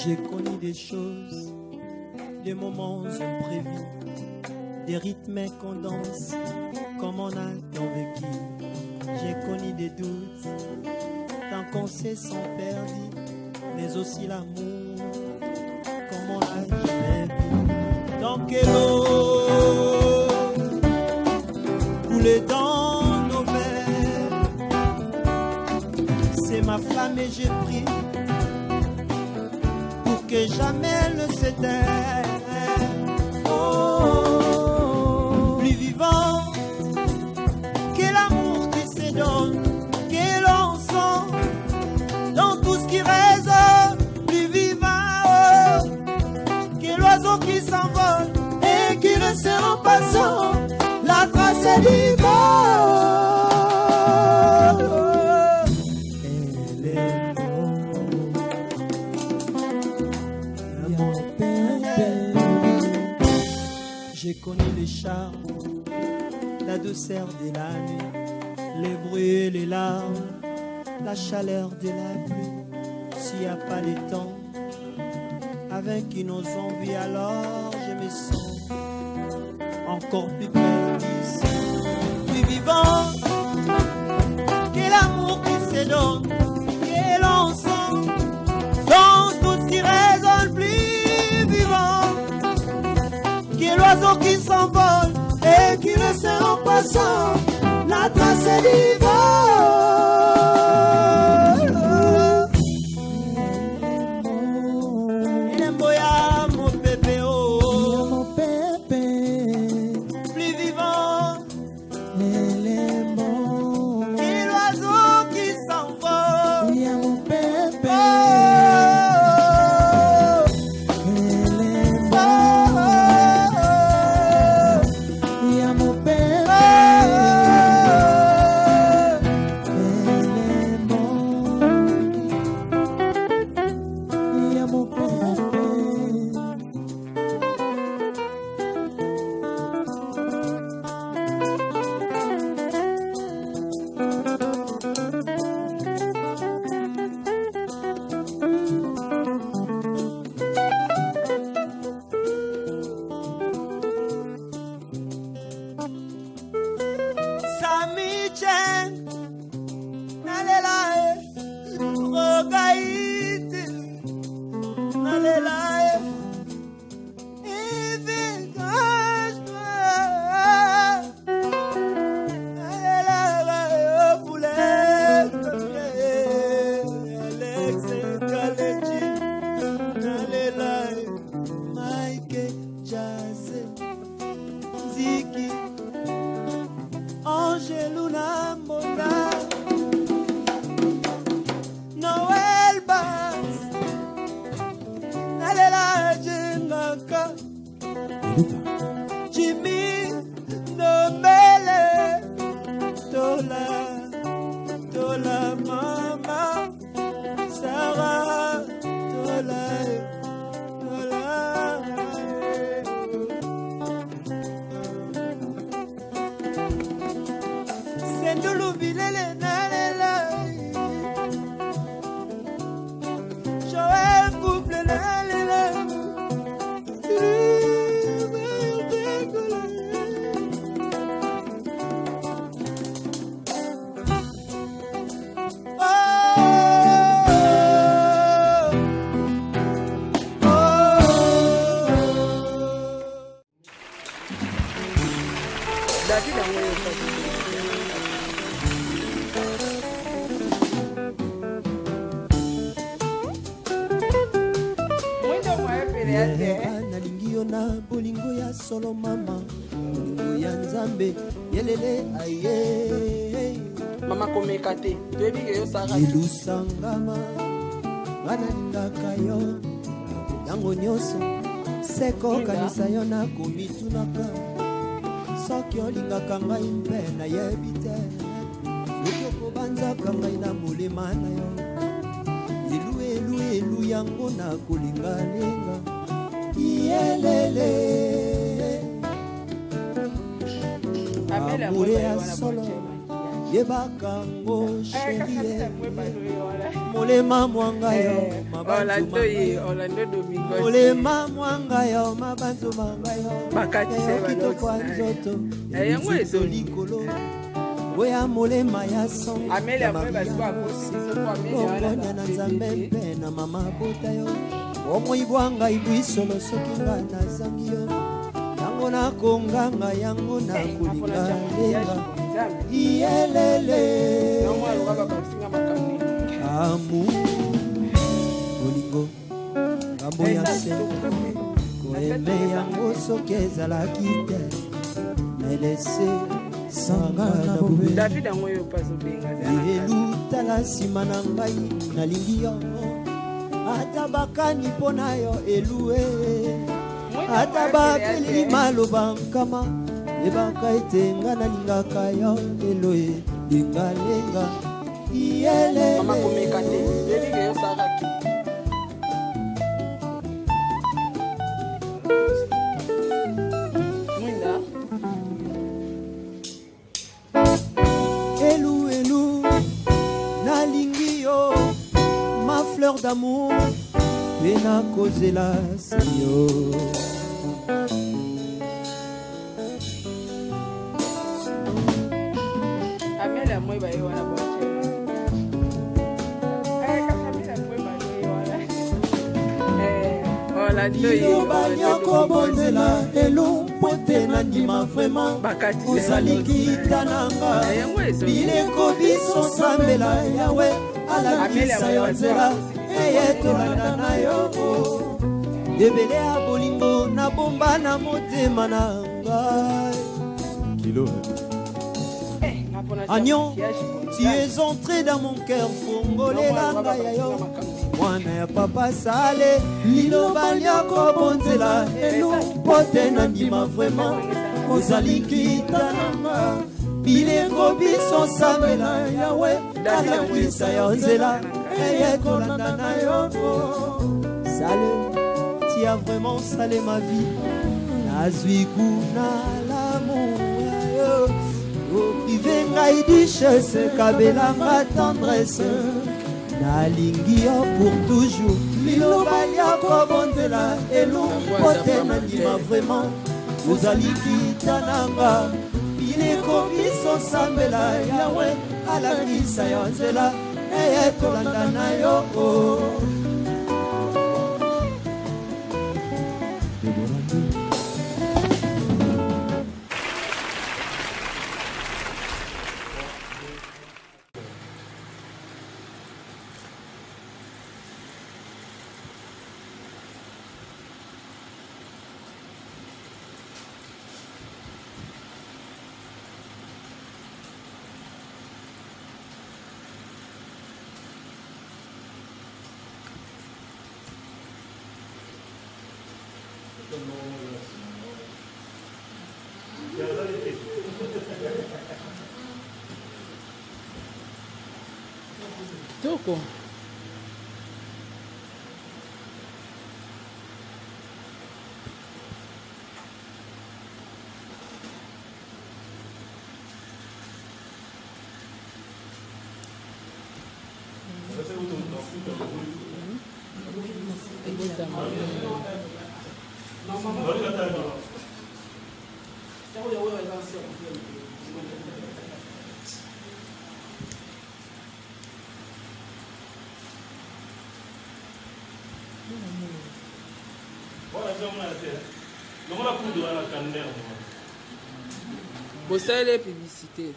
J'ai connu des choses, des moments imprévus, des rythmes qu'on danse comme on a tant vécu. J'ai connu des doutes, tant qu'on s'est sans perdu, mais aussi l'amour comme on l'a jamais vu. Tant que l'eau coulait dans nos verres, c'est ma flamme et j'ai pris pour que jamais elle ne s'éteigne. Oh, plus vivant que l'amour qui se donne, que l'on sent dans tout ce qui résonne. Plus vivant que l'oiseau qui s'envole et qui reste en passant la trace du vol. J'ai connu les charmes, la douceur de la nuit, les bruits, les larmes, la chaleur de la pluie. S'il n'y a pas de temps, avec nos envies, alors je me sens encore plus près d'ici. Plus vivant que l'amour qui se donne, que l'on sent dans tout ce qui résonne. Plus vivant que l'oiseau qui s'envole et qui reste en passant la trace du vol. Il est moya mon bébé, oh mon bébé, plus vivant que l'oiseau qui s'envole. Mon bébé, ilusangama banalingaka yo yango nyonso seko kanisa yo nakomitunaka soki olingaka ngai mpe nayebi te soki okobanzaka ngai na molema na yo elu yango nakolingalinga iyelele amore ya solo Yebakango chérie Molema mwanga yo mabanzu Molema mwanga yo mabanzu manga yo Kitoko nzoto Yebizuto likolo Oya molema ya son Bongonya na nzambe mpe na mama bota yo Omoibwanga ibwisolo soki nga nazangi yo Yango na konganga yango na kulinga lenga Iyelele Amu Olingo Ngambo ya seko Koeme yango soki ezalaki te Melese Sanga na bube David angoyo paso benga Eluta na sima na ngai nalingi yango Ata bakani pona yo elue Ata bapeli maloba nkama Ebaka etenga na lingaka yo eloe Linga lenga Iyelele Mama komekande Delige yo saraki Mwinda Elou elou Nalingi yo Ma fleur d'amour Pena kozela siyo Amelia moi ba yo wana boche Kasamila moi ba yo wana Orlando Yo banyoko bondela Elo pote na nima vraiment Ozali kitananga Bileko biso sambela yawe Alakisa yo nzela Eye tolanda na yo Ebele ya bolingo na bomba na motema na ngai Kilo Agnon, tu es entré dans mon cœur Fongolela ngai yo Mwana ya papa sale Liloba nyako bonzela Elu pote na ndima vraiment Ozali kitananga Bileko biso sambela yawe Alakisa yo nzela Eye kolanda na yo Sale, tu as vraiment salé ma vie Nazwi kuna l'amour Au privé ngai duchesse Kabelanga tendresse Nalingi yo pour toujours Liloba yako bonzela Elu pote na ndima vraiment Ozali kitananga Bileko biso sambela yawe Alakisa yo nzela Eye kolanda na yo Toko Bossez les publicités.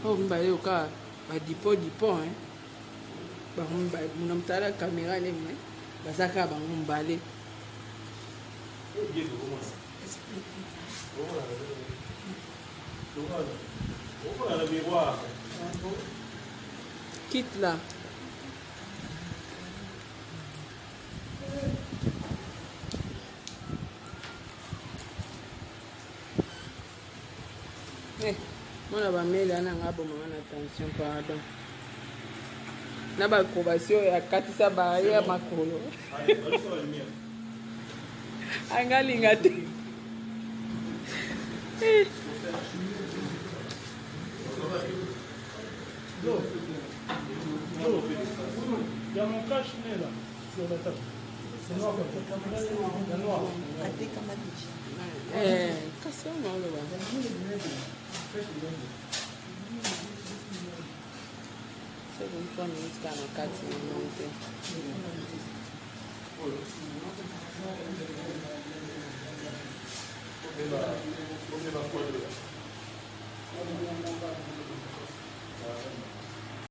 Oh, mbaye oka ba dipo hein. Ba mbaye munamtala caméra ne mais bazaka ba mbale. Quitte là. Mona ba mail ana ngabo mwana attention pardon. Na ba kobasio ya katisa ba ya makolo. Angalinga te. Il y a mon cache là, sur la table. C'est noir comme ça. C'est noir. Kasi on le voit. C'est bon pour nous jusqu'à nos 4 minutes.